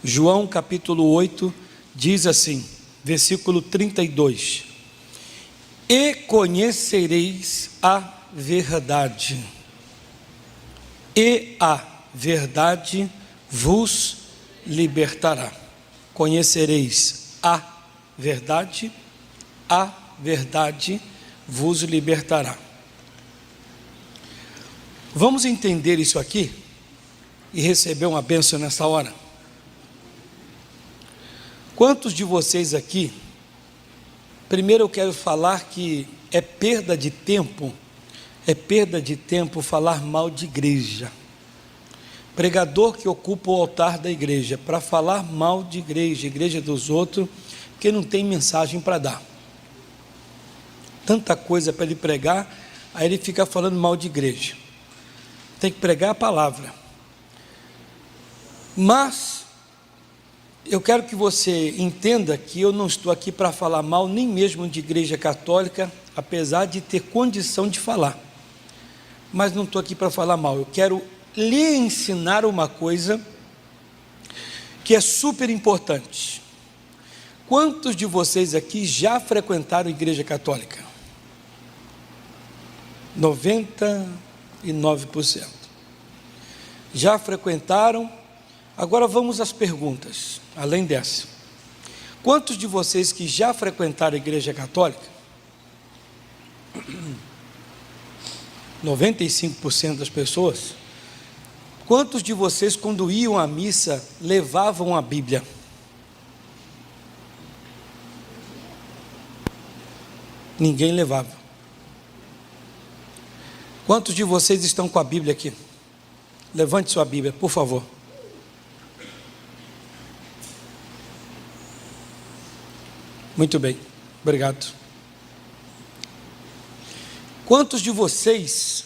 João capítulo 8 diz assim, versículo 32: E conhecereis a verdade, e a verdade vos libertará. Conhecereis a verdade vos libertará. Vamos entender isso aqui e receber uma bênção nessa hora. Quantos de vocês aqui, primeiro eu quero falar que é perda de tempo falar mal de igreja. Pregador que ocupa o altar da igreja para falar mal de igreja dos outros, porque não tem mensagem para dar. Tanta coisa para ele pregar, aí ele fica falando mal de igreja. Tem que pregar a palavra. Mas eu quero que você entenda que eu não estou aqui para falar mal nem mesmo de igreja católica, apesar de ter condição de falar. Mas não estou aqui para falar mal. Eu quero lhe ensinar uma coisa que é super importante. Quantos de vocês aqui já frequentaram a igreja católica? 99%. Já frequentaram? Agora vamos às perguntas, além dessa. Quantos de vocês que já frequentaram a igreja católica? 95% das pessoas. Quantos de vocês, quando iam à missa, levavam a Bíblia? Ninguém levava. Quantos de vocês estão com a Bíblia aqui? Levante sua Bíblia, por favor. Muito bem, obrigado. Quantos de vocês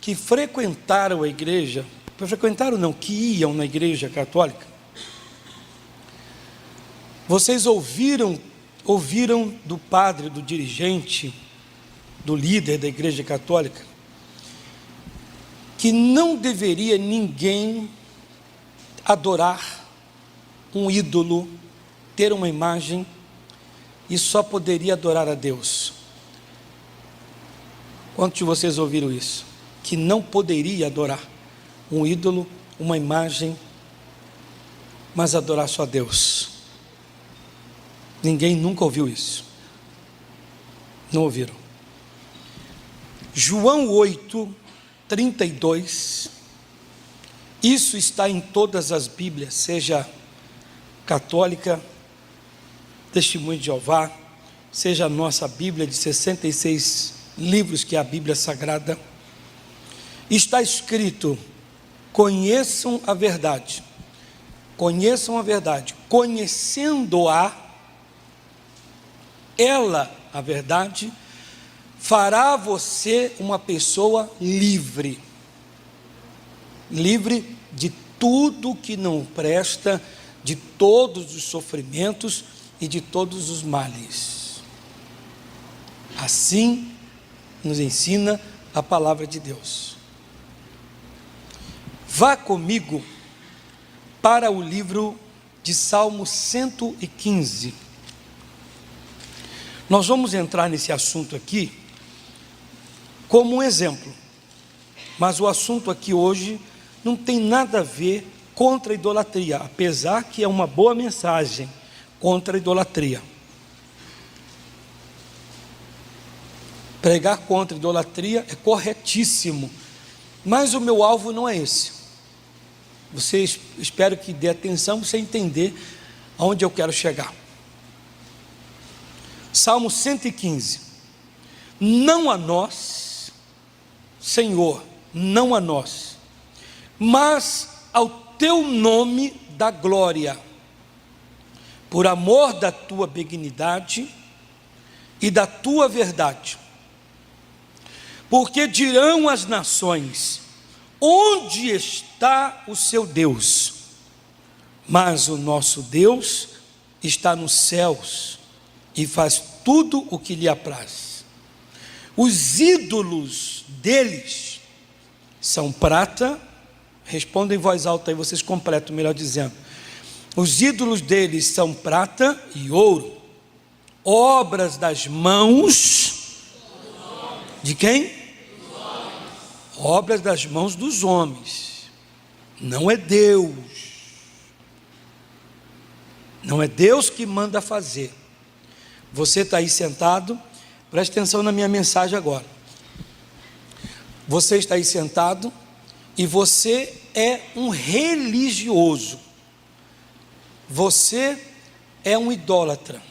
que frequentaram a igreja, que iam na igreja católica, vocês ouviram do padre, do dirigente, do líder da igreja católica, que não deveria ninguém adorar um ídolo, ter uma imagem, e só poderia adorar a Deus? Quantos de vocês ouviram isso? Que não poderia adorar um ídolo, uma imagem, mas adorar só a Deus? Ninguém nunca ouviu isso. Não ouviram. João 8, 32, isso está em todas as Bíblias, seja católica, Testemunho de Jeová, seja a nossa Bíblia de 66 livros, que é a Bíblia Sagrada. Está escrito: conheçam a verdade, conhecendo-a, ela, a verdade, fará você uma pessoa livre de tudo que não presta, de todos os sofrimentos e de todos os males. Assim nos ensina a palavra de Deus. Vá comigo para o livro de Salmo 115. Nós vamos entrar nesse assunto aqui como um exemplo, mas o assunto aqui hoje não tem nada a ver contra a idolatria, apesar que é uma boa mensagem contra a idolatria. Pregar contra a idolatria é corretíssimo, mas o meu alvo não é esse. Espero que dê atenção para você entender aonde eu quero chegar. Salmo 115. Não a nós, Senhor, não a nós, mas ao teu nome dá glória, por amor da tua benignidade e da tua verdade. Porque dirão as nações: onde está o seu Deus? Mas o nosso Deus está nos céus e faz tudo o que lhe apraz. Os ídolos deles são prata, respondam em voz alta aí, vocês completam, melhor dizendo. Os ídolos deles são prata e ouro, obras das mãos de quem? Obras das mãos dos homens. Não é Deus. Não é Deus que manda fazer. Você está aí sentado, preste atenção na minha mensagem agora. Você está aí sentado e você é um religioso. Você é um idólatra.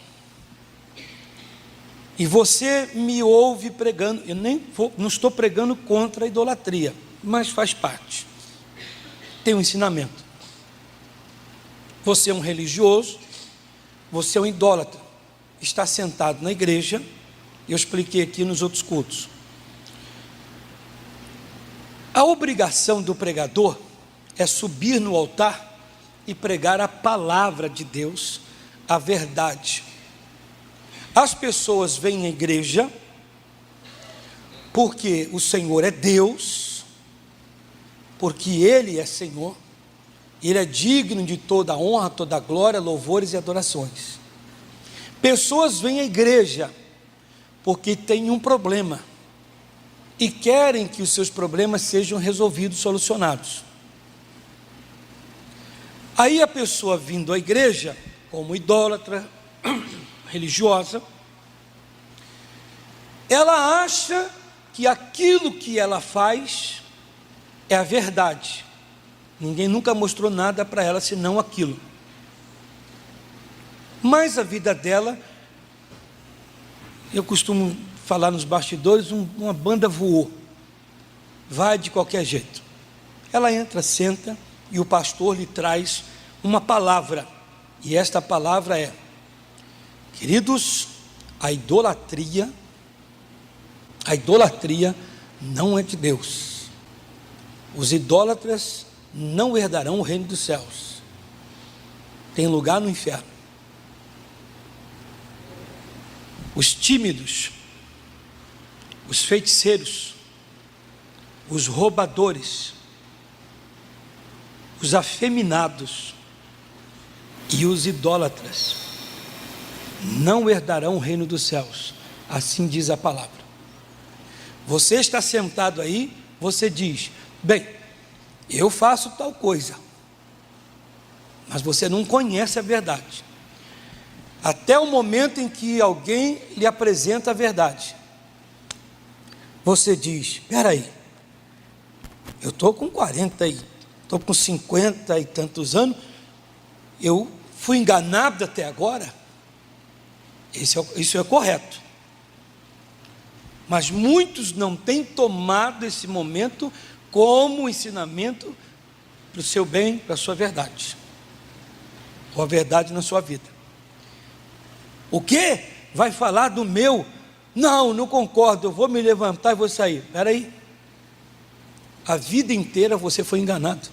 E você me ouve pregando. Eu não estou pregando contra a idolatria, mas faz parte. Tem um ensinamento. Você é um religioso, você é um idólatra. Está sentado na igreja, eu expliquei aqui nos outros cultos. A obrigação do pregador é subir no altar e pregar a palavra de Deus, a verdade. As pessoas vêm à igreja porque o Senhor é Deus, porque Ele é Senhor, Ele é digno de toda honra, toda glória, louvores e adorações. Pessoas vêm à igreja porque têm um problema e querem que os seus problemas sejam resolvidos, solucionados. Aí a pessoa vindo à igreja, como idólatra, religiosa, ela acha que aquilo que ela faz é a verdade. Ninguém nunca mostrou nada para ela senão aquilo. Mas a vida dela, eu costumo falar nos bastidores, uma banda voou, vai de qualquer jeito. Ela entra, senta, e o pastor lhe traz uma palavra, e esta palavra é: queridos, a idolatria não é de Deus. Os idólatras não herdarão o reino dos céus, tem lugar no inferno. Os tímidos, os feiticeiros, os roubadores, os afeminados e os idólatras não herdarão o reino dos céus, assim diz a palavra. Você está sentado aí, você diz: bem, eu faço tal coisa, mas você não conhece a verdade, até o momento em que alguém lhe apresenta a verdade. Você diz: espera aí, eu estou com 40 e estou com 50 e tantos anos, eu fui enganado até agora. Isso é correto, mas muitos não têm tomado esse momento como ensinamento para o seu bem, para a sua verdade, ou a verdade na sua vida. O que? Vai falar do meu? Não concordo, eu vou me levantar e vou sair. Espera aí, a vida inteira você foi enganado.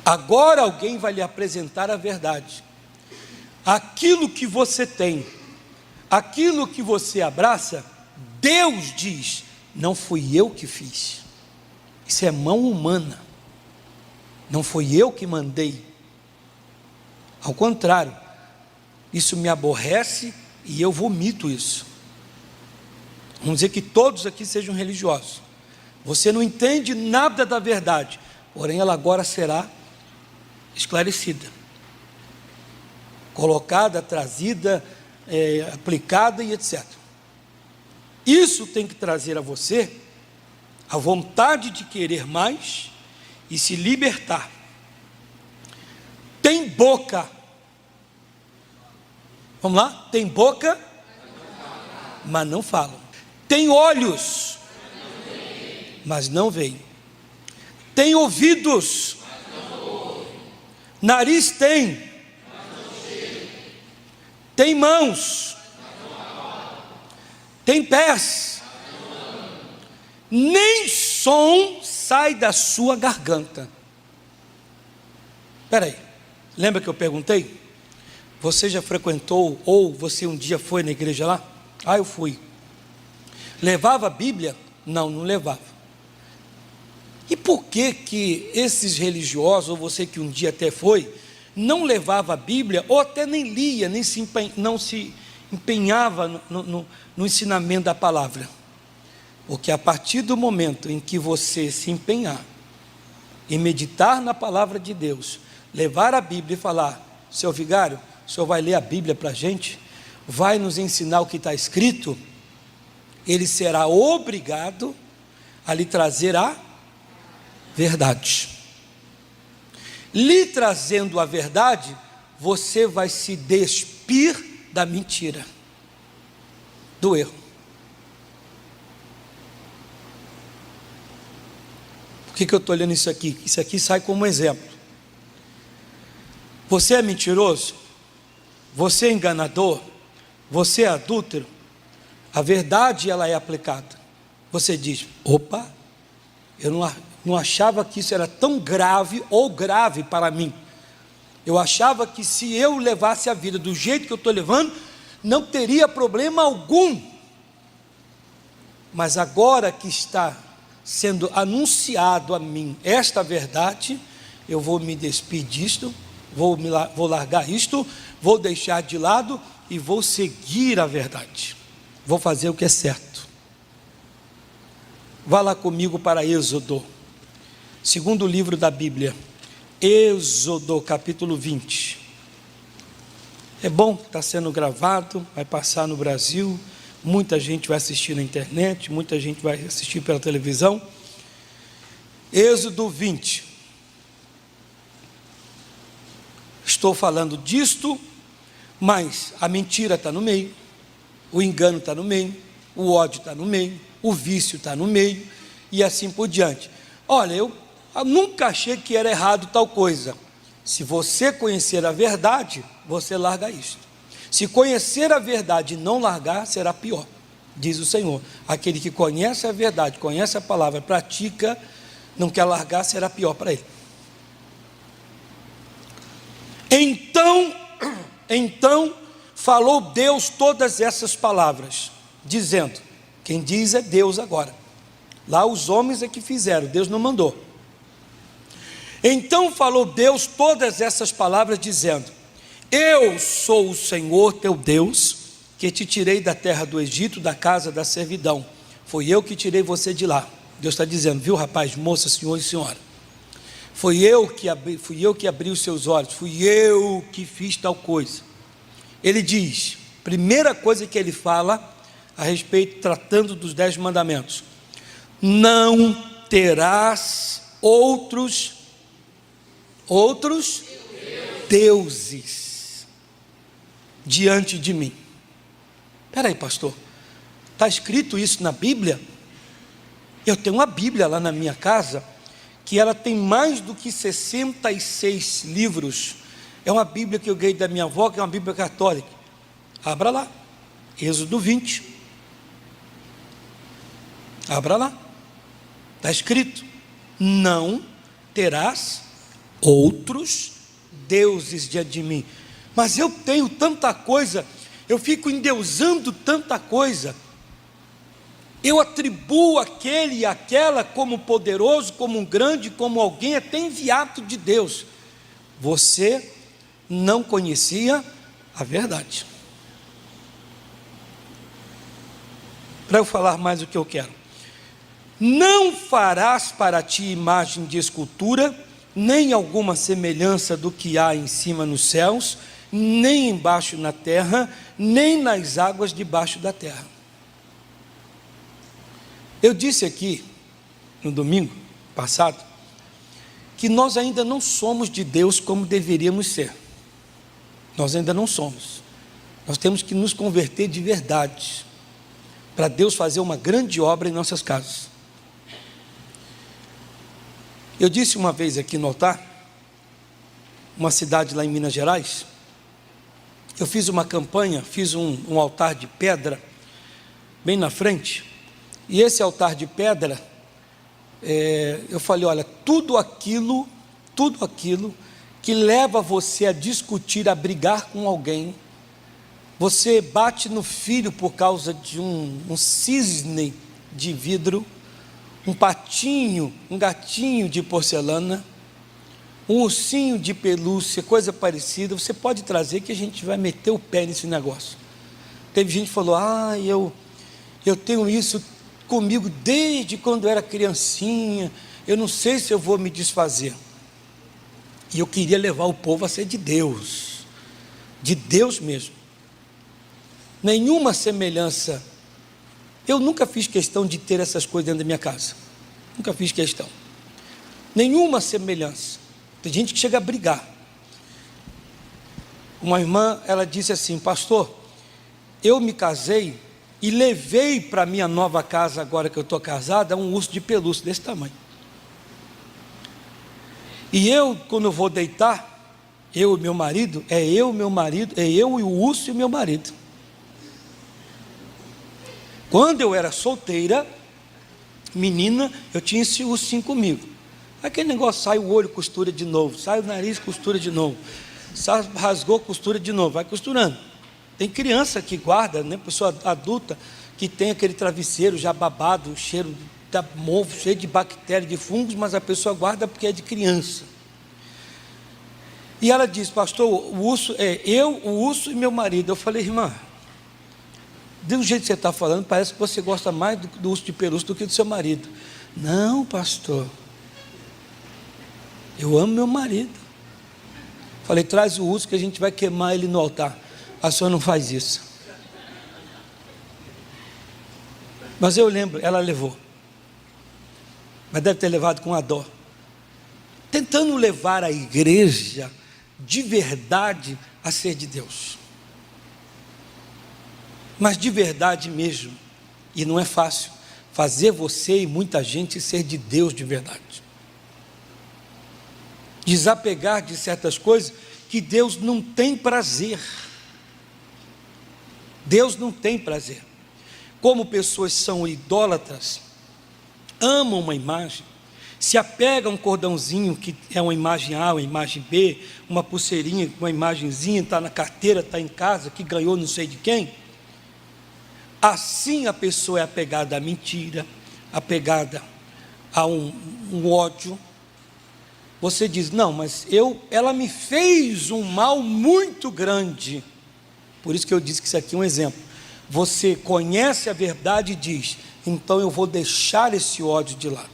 Agora alguém vai lhe apresentar a verdade. Aquilo que você tem, aquilo que você abraça, Deus diz: não fui eu que fiz, isso é mão humana, não fui eu que mandei. Ao contrário, isso me aborrece e eu vomito isso. Vamos dizer que todos aqui sejam religiosos. Você não entende nada da verdade, porém ela agora será esclarecida, colocada, trazida, aplicada e etc. Isso tem que trazer a você a vontade de querer mais e se libertar. Tem boca, vamos lá? Tem boca, mas não falam. Tem olhos, mas não veem. Tem ouvidos, nariz tem, tem mãos, tem pés, nem som sai da sua garganta. Espera aí, lembra que eu perguntei? Você já frequentou, ou você um dia foi na igreja lá? Eu fui. Levava a Bíblia? Não levava. E por que que esses religiosos, ou você que um dia até foi, não levava a Bíblia, ou até nem lia, não se empenhava no ensinamento da palavra? Porque a partir do momento em que você se empenhar em meditar na palavra de Deus, levar a Bíblia e falar: seu vigário, o senhor vai ler a Bíblia para a gente, vai nos ensinar o que está escrito, ele será obrigado a lhe trazer a verdade. Lhe trazendo a verdade, você vai se despir da mentira, do erro. Por que eu estou olhando isso aqui? Isso aqui sai como exemplo. Você é mentiroso? Você é enganador? Você é adúltero? A verdade, ela é aplicada. Você diz: opa, eu não achava que isso era tão grave ou grave para mim. Eu achava que se eu levasse a vida do jeito que eu estou levando, não teria problema algum. Mas agora que está sendo anunciado a mim esta verdade, eu vou me despir disto, vou largar isto, vou deixar de lado e vou seguir a verdade. Vou fazer o que é certo. Vá lá comigo para Êxodo, segundo livro da Bíblia, Êxodo capítulo 20. É bom, está sendo gravado, vai passar no Brasil, muita gente vai assistir na internet, muita gente vai assistir pela televisão. Êxodo 20. Estou falando disto, mas a mentira está no meio, o engano está no meio, o ódio está no meio, o vício está no meio, e assim por diante. Olha, eu nunca achei que era errado tal coisa. Se você conhecer a verdade, você larga isto. Se conhecer a verdade e não largar, será pior, diz o Senhor. Aquele que conhece a verdade, conhece a palavra, pratica, não quer largar, será pior para ele. Então falou Deus todas essas palavras, dizendo, quem diz é Deus agora, lá os homens é que fizeram, Deus não mandou. Então falou Deus todas essas palavras, dizendo: eu sou o Senhor teu Deus, que te tirei da terra do Egito, da casa da servidão. Foi eu que tirei você de lá. Deus está dizendo, viu, rapaz, moça, senhor e senhora, fui eu que abri os seus olhos, fui eu que fiz tal coisa. Ele diz, primeira coisa que ele fala a respeito, tratando dos 10 mandamentos: não terás outros deuses diante de mim. Espera aí, pastor, está escrito isso na Bíblia? Eu tenho uma Bíblia lá na minha casa, que ela tem mais do que 66 livros, é uma Bíblia que eu ganhei da minha avó, que é uma Bíblia católica. Abra lá, Êxodo 20, abra lá, está escrito, não terás outros deuses diante de mim. Mas eu tenho tanta coisa, eu fico endeusando tanta coisa, eu atribuo aquele e aquela como poderoso, como um grande, como alguém até enviado de Deus. Você não conhecia a verdade. Para eu falar mais o que eu quero: não farás para ti imagem de escultura, nem alguma semelhança do que há em cima nos céus, nem embaixo na terra, nem nas águas debaixo da terra. Eu disse aqui, no domingo passado, que nós ainda não somos de Deus como deveríamos ser. Nós ainda não somos. Nós temos que nos converter de verdade, para Deus fazer uma grande obra em nossas casas. Eu disse uma vez aqui no altar, uma cidade lá em Minas Gerais, eu fiz uma campanha, fiz um altar de pedra, bem na frente, e esse altar de pedra, eu falei, olha, tudo aquilo que leva você a discutir, a brigar com alguém, você bate no filho por causa de um cisne de vidro, um patinho, um gatinho de porcelana, um ursinho de pelúcia, coisa parecida, você pode trazer que a gente vai meter o pé nesse negócio. Teve gente que falou, eu tenho isso comigo desde quando eu era criancinha, eu não sei se eu vou me desfazer. E eu queria levar o povo a ser de Deus mesmo. Nenhuma semelhança. Eu nunca fiz questão de ter essas coisas dentro da minha casa, nunca fiz questão, nenhuma semelhança. Tem gente que chega a brigar. Uma irmã, ela disse assim, pastor, eu me casei e levei para minha nova casa, agora que eu estou casada, um urso de pelúcia desse tamanho. E eu, quando eu vou deitar, eu e meu marido, é eu e o urso e o meu marido. Quando eu era solteira, menina, eu tinha esse ursinho comigo. Aquele negócio, sai o olho, costura de novo, sai o nariz, costura de novo, rasgou, costura de novo, vai costurando. Tem criança que guarda, né, pessoa adulta, que tem aquele travesseiro já babado, cheiro da mofo, cheio de bactérias, de fungos, mas a pessoa guarda porque é de criança. E ela disse, pastor, o urso e meu marido. Eu falei, irmã, do jeito que você está falando, parece que você gosta mais do urso de pelúcia do que do seu marido. Não, pastor, eu amo meu marido. Falei, traz o urso que a gente vai queimar ele no altar. A senhora não faz isso. Mas eu lembro, ela levou. Mas deve ter levado com a dó. Tentando levar a igreja de verdade a ser de Deus. Mas de verdade mesmo. E não é fácil fazer você e muita gente ser de Deus de verdade. Desapegar de certas coisas que Deus não tem prazer. Deus não tem prazer. Como pessoas são idólatras, amam uma imagem, se apega a um cordãozinho que é uma imagem A, uma imagem B, uma pulseirinha, uma imagenzinha, está na carteira, está em casa, que ganhou não sei de quem. Assim a pessoa é apegada à mentira, apegada a um ódio. Você diz, não, mas ela me fez um mal muito grande. Por isso que eu disse que isso aqui é um exemplo. Você conhece a verdade e diz, então eu vou deixar esse ódio de lado.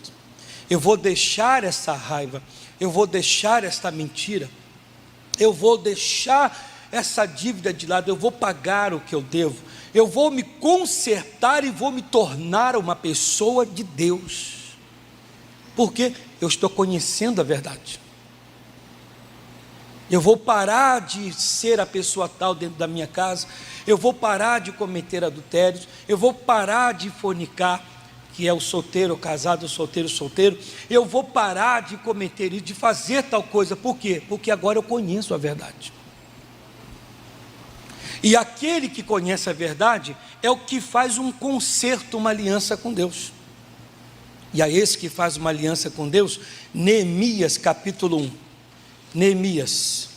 Eu vou deixar essa raiva. Eu vou deixar essa mentira. Eu vou deixar essa dívida de lado. Eu vou pagar o que eu devo. Eu vou me consertar e vou me tornar uma pessoa de Deus. Porque eu estou conhecendo a verdade. Eu vou parar de ser a pessoa tal dentro da minha casa. Eu vou parar de cometer adultérios. Eu vou parar de fornicar, que é o solteiro, o casado, o solteiro. Eu vou parar de cometer isso, de fazer tal coisa. Por quê? Porque agora eu conheço a verdade. E aquele que conhece a verdade é o que faz um concerto, uma aliança com Deus. E a esse que faz uma aliança com Deus, Neemias capítulo 1. Neemias.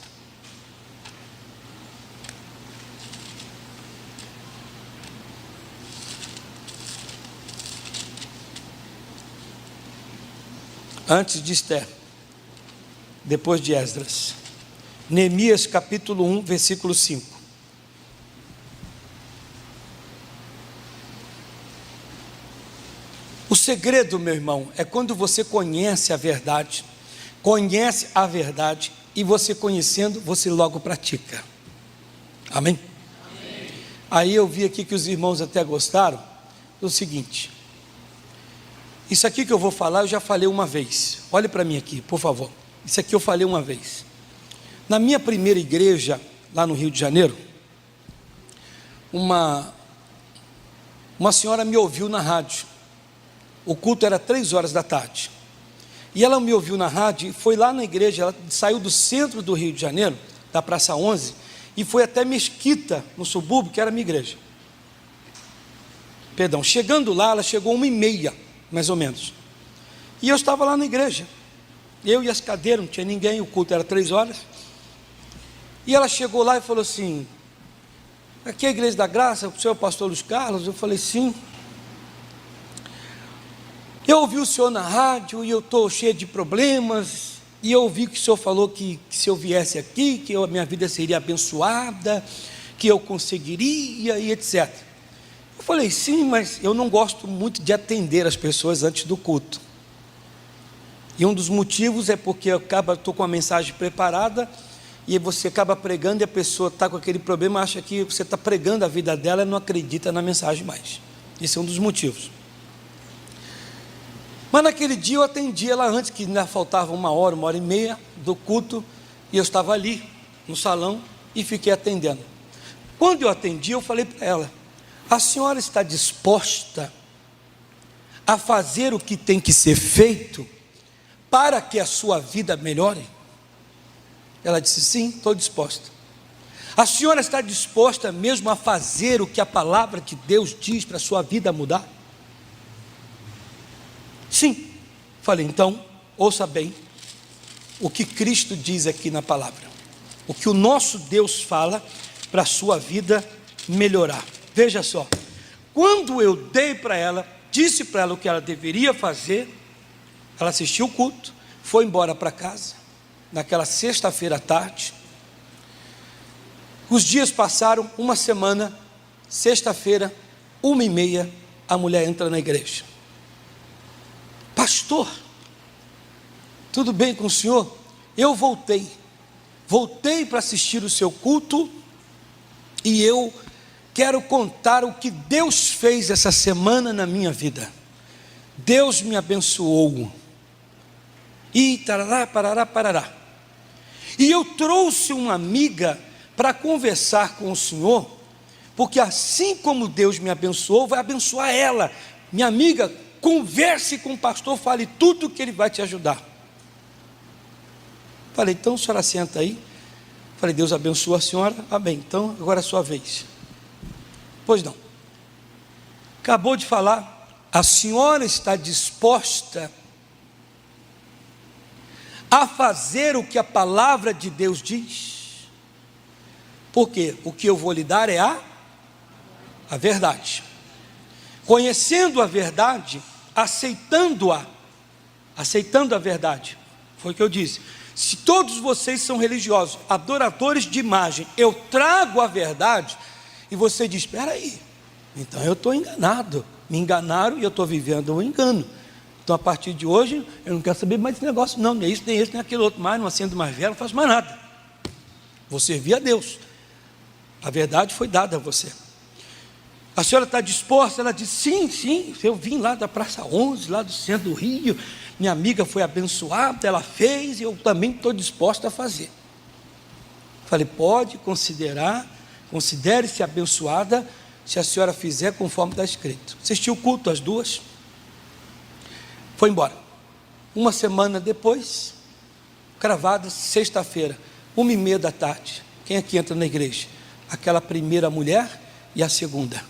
Antes de Esther, depois de Esdras. Neemias capítulo 1, versículo 5. O segredo, meu irmão, é quando você conhece a verdade e você conhecendo, você logo pratica. Amém? Amém. Aí eu vi aqui que os irmãos até gostaram do seguinte. Isso aqui que eu vou falar, eu já falei uma vez. Olhe para mim aqui, por favor. Isso aqui eu falei uma vez. Na minha primeira igreja, lá no Rio de Janeiro, uma senhora me ouviu na rádio. O culto era 3 horas da tarde. E ela me ouviu na rádio e foi lá na igreja. Ela saiu do centro do Rio de Janeiro, da Praça 11, e foi até Mesquita, no subúrbio, que era a minha igreja. Perdão, chegando lá, ela chegou 1h30, mais ou menos. E eu estava lá na igreja. Eu e as cadeiras, não tinha ninguém, o culto era 3 horas. E ela chegou lá e falou assim, aqui é a Igreja da Graça, o senhor pastor Luiz Carlos? Eu falei, sim. Eu ouvi o senhor na rádio e eu estou cheio de problemas, e eu ouvi que o senhor falou que se eu viesse aqui, que a minha vida seria abençoada, que eu conseguiria e etc. Eu falei, sim, mas eu não gosto muito de atender as pessoas antes do culto. E um dos motivos é porque eu estou com a mensagem preparada, e você acaba pregando e a pessoa está com aquele problema, acha que você está pregando a vida dela e não acredita na mensagem mais. Esse é um dos motivos. Mas naquele dia eu atendi ela antes, que ainda faltava 1 hora, 1 hora e meia do culto, e eu estava ali no salão e fiquei atendendo. Quando eu atendi, eu falei para ela, a senhora está disposta a fazer o que tem que ser feito para que a sua vida melhore? Ela disse, sim, estou disposta. A senhora está disposta mesmo a fazer o que a palavra de Deus diz para a sua vida mudar? Sim. Falei, então, ouça bem o que Cristo diz aqui na palavra, o que o nosso Deus fala para a sua vida melhorar. Veja só, quando eu dei para ela, disse para ela o que ela deveria fazer, ela assistiu o culto, foi embora para casa, naquela sexta-feira à tarde. Os dias passaram, 1 semana, sexta-feira, 1h30, a mulher entra na igreja. Pastor, tudo bem com o senhor? Eu voltei para assistir o seu culto, e eu quero contar o que Deus fez essa semana na minha vida. Deus me abençoou, e tarará, parará, parará, e eu trouxe uma amiga para conversar com o senhor, porque assim como Deus me abençoou, vai abençoar ela. Minha amiga, converse com o pastor, fale tudo que ele vai te ajudar. Falei, então a senhora senta aí. Falei, Deus abençoa a senhora. Amém, então agora é a sua vez. Pois não. Acabou de falar, a senhora está disposta a fazer o que a palavra de Deus diz? Porque o que eu vou lhe dar é a verdade. Conhecendo a verdade, aceitando a verdade, foi o que eu disse. Se todos vocês são religiosos, adoradores de imagem, eu trago a verdade, e você diz, espera aí, então eu estou enganado, me enganaram e eu estou vivendo um engano. Então a partir de hoje, eu não quero saber mais desse negócio não, nem isso, nem esse, nem aquele outro mais, não acendo mais vela, não faço mais nada. Vou servir a Deus. A verdade foi dada a você. A senhora está disposta? Ela disse, sim, eu vim lá da Praça 11, lá do centro do Rio, minha amiga foi abençoada, ela fez, e eu também estou disposta a fazer. Falei, pode considere-se abençoada, se a senhora fizer conforme está escrito. Assistiu o culto, as duas, foi embora. 1 semana depois, cravada, sexta-feira, 1h30 da tarde, quem aqui entra na igreja? Aquela primeira mulher e a segunda.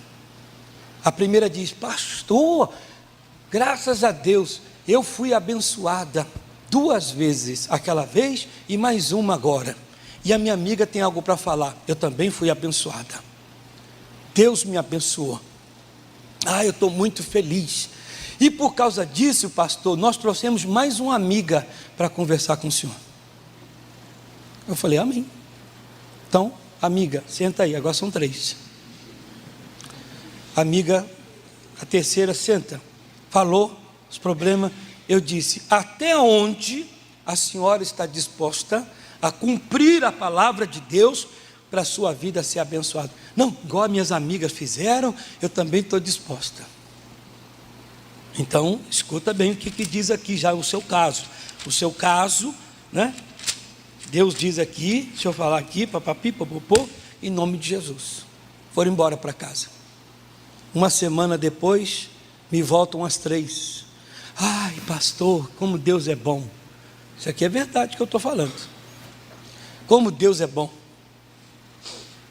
A primeira diz, pastor, graças a Deus, eu fui abençoada 2 vezes, aquela vez e mais uma agora, e a minha amiga tem algo para falar, eu também fui abençoada, Deus me abençoou, eu estou muito feliz, e por causa disso, pastor, nós trouxemos mais uma amiga para conversar com o senhor. Eu falei, amém. Então, amiga, senta aí, agora são 3. Amiga, a terceira, senta, falou os problemas. Eu disse, até onde a senhora está disposta a cumprir a palavra de Deus para a sua vida ser abençoada? Não, igual as minhas amigas fizeram, eu também estou disposta. Então, escuta bem o que diz aqui já o seu caso. O seu caso, né? Deus diz aqui, deixa eu falar aqui, papapi, popopô, em nome de Jesus. Foram embora para casa. 1 semana depois, me voltam as 3. Ai, pastor, como Deus é bom. Isso aqui é verdade que eu estou falando. Como Deus é bom.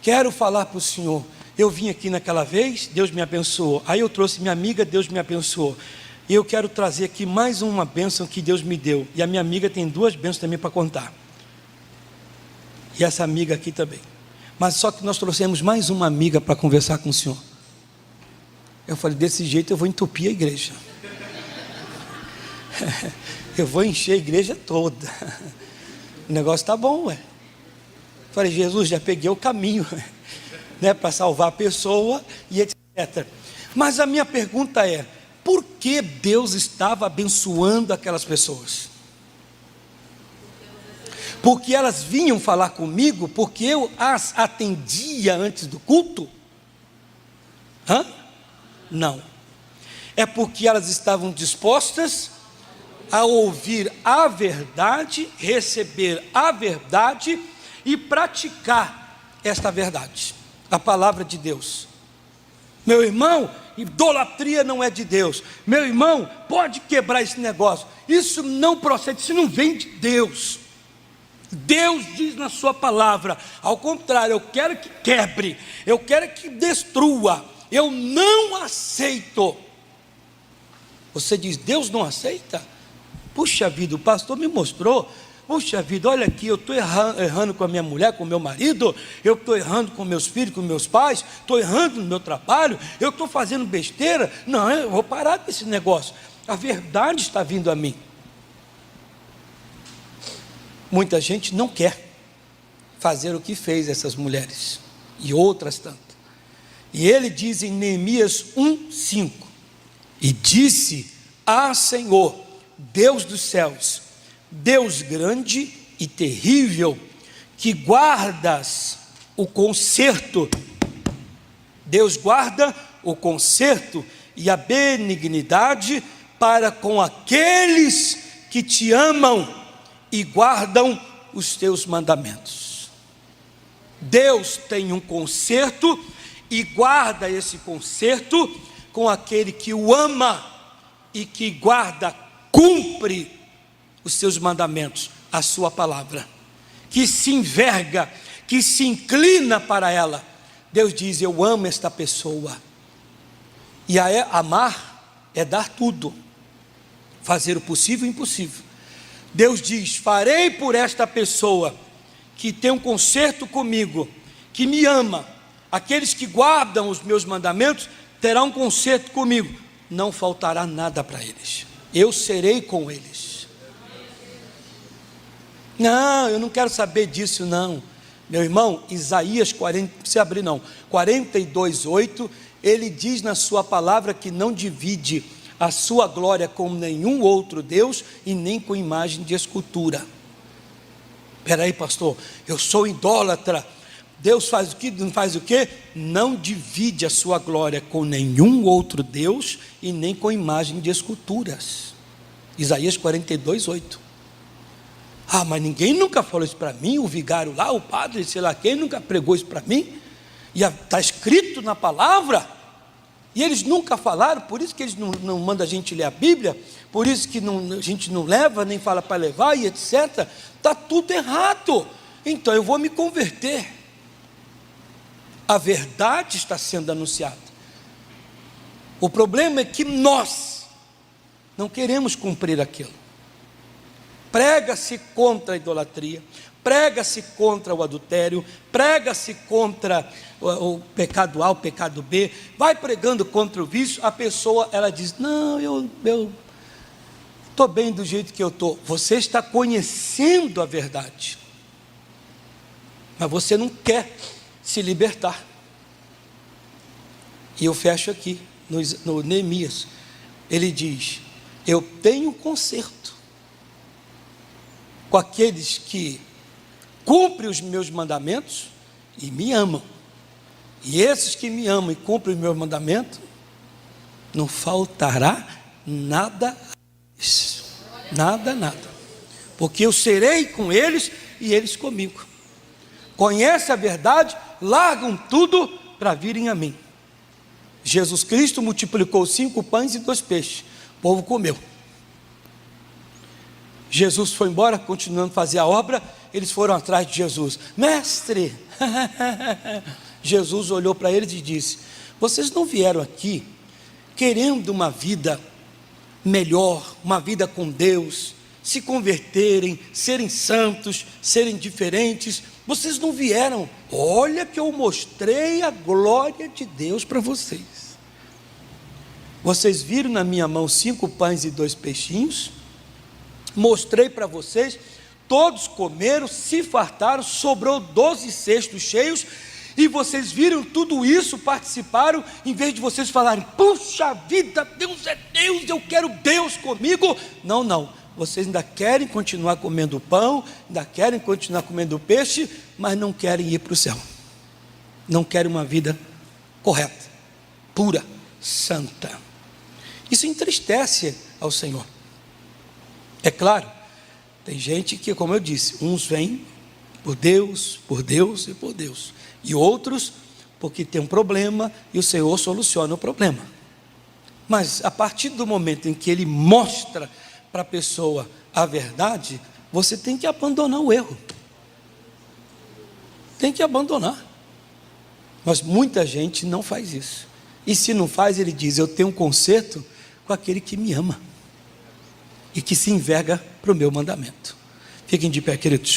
Quero falar para o senhor. Eu vim aqui naquela vez, Deus me abençoou. Aí eu trouxe minha amiga, Deus me abençoou. E eu quero trazer aqui mais uma bênção que Deus me deu. E a minha amiga tem 2 bênçãos também para contar. E essa amiga aqui também. Mas só que nós trouxemos mais uma amiga para conversar com o senhor. Eu falei, desse jeito eu vou entupir a igreja. Eu vou encher a igreja toda. O negócio está bom, ué. Falei, Jesus, já peguei o caminho, né, para salvar a pessoa e etc. Mas a minha pergunta é, por que Deus estava abençoando aquelas pessoas? Porque elas vinham falar comigo, porque eu as atendia antes do culto? Não. É porque elas estavam dispostas a ouvir a verdade, receber a verdade e praticar esta verdade, a palavra de Deus. Meu irmão, idolatria não é de Deus. Meu irmão, pode quebrar esse negócio. Isso não procede, isso não vem de Deus. Deus diz na sua palavra, ao contrário, eu quero que quebre, eu quero que destrua, eu não aceito. Você diz, Deus não aceita? Puxa vida, o pastor me mostrou, puxa vida, olha aqui, eu estou errando com a minha mulher, com o meu marido, eu estou errando com meus filhos, com meus pais, estou errando no meu trabalho, eu estou fazendo besteira. Não, eu vou parar com esse negócio, a verdade está vindo a mim. Muita gente não quer fazer o que fez essas mulheres e outras tantas. E ele diz em Neemias 1:5: e disse: Senhor, Deus dos céus, Deus grande e terrível, que guardas o conserto. Deus guarda o conserto e a benignidade para com aqueles que te amam e guardam os teus mandamentos. Deus tem um conserto e guarda esse conserto com aquele que o ama e que guarda, cumpre os seus mandamentos, a sua palavra, que se enverga, que se inclina para ela. Deus diz, eu amo esta pessoa. E amar é dar tudo, fazer o possível e o impossível. Deus diz, farei por esta pessoa que tem um conserto comigo, que me ama, aqueles que guardam os meus mandamentos, terão um conserto comigo, não faltará nada para eles, eu serei com eles. Não, eu não quero saber disso não, meu irmão. Isaías 40, não precisa abrir não, 42:8, ele diz na sua palavra que não divide a sua glória com nenhum outro Deus e nem com imagem de escultura. Espera aí, pastor, eu sou idólatra, Deus faz o que, não faz o que? Não divide a sua glória com nenhum outro Deus e nem com imagem de esculturas. Isaías 42:8. Mas ninguém nunca falou isso para mim, o vigário lá, o padre, sei lá quem, nunca pregou isso para mim, e está escrito na palavra. E eles nunca falaram, por isso que eles não mandam a gente ler a Bíblia, por isso que a gente não leva, nem fala para levar e etc. Está tudo errado. Então eu vou me converter. A verdade está sendo anunciada. O problema é que nós não queremos cumprir aquilo. Prega-se contra a idolatria, prega-se contra o adultério, prega-se contra o pecado A, o pecado B, vai pregando contra o vício, a pessoa, ela diz, não, eu estou bem do jeito que eu estou. Você está conhecendo a verdade, mas você não quer se libertar. E eu fecho aqui, no Neemias, ele diz, eu tenho conserto com aqueles que cumprem os meus mandamentos e me amam. E esses que me amam e cumprem os meus mandamentos, não faltará nada a eles. Nada, nada. Porque eu serei com eles e eles comigo. Conhecem a verdade, largam tudo para virem a mim. Jesus Cristo multiplicou 5 pães e 2 peixes. O povo comeu. Jesus foi embora, continuando a fazer a obra, eles foram atrás de Jesus. Mestre, Jesus olhou para eles e disse, vocês não vieram aqui querendo uma vida melhor, uma vida com Deus, se converterem, serem santos, serem diferentes. Vocês não vieram, olha que eu mostrei a glória de Deus para vocês. Vocês viram na minha mão 5 pães e 2 peixinhos, mostrei para vocês, todos comeram, se fartaram, sobrou 12 cestos cheios, e vocês viram tudo isso, participaram, em vez de vocês falarem, puxa vida, Deus é Deus, eu quero Deus comigo. Não, não, vocês ainda querem continuar comendo pão, ainda querem continuar comendo peixe, mas não querem ir para o céu, não querem uma vida correta, pura, santa. Isso entristece ao Senhor. É claro, tem gente que, como eu disse, uns vêm por Deus e por Deus, e outros porque tem um problema e o Senhor soluciona o problema. Mas a partir do momento em que Ele mostra para a pessoa a verdade, você tem que abandonar o erro, tem que abandonar. Mas muita gente não faz isso, e se não faz, ele diz, eu tenho um conserto com aquele que me ama, e que se enverga para o meu mandamento. Fiquem de pé, queridos.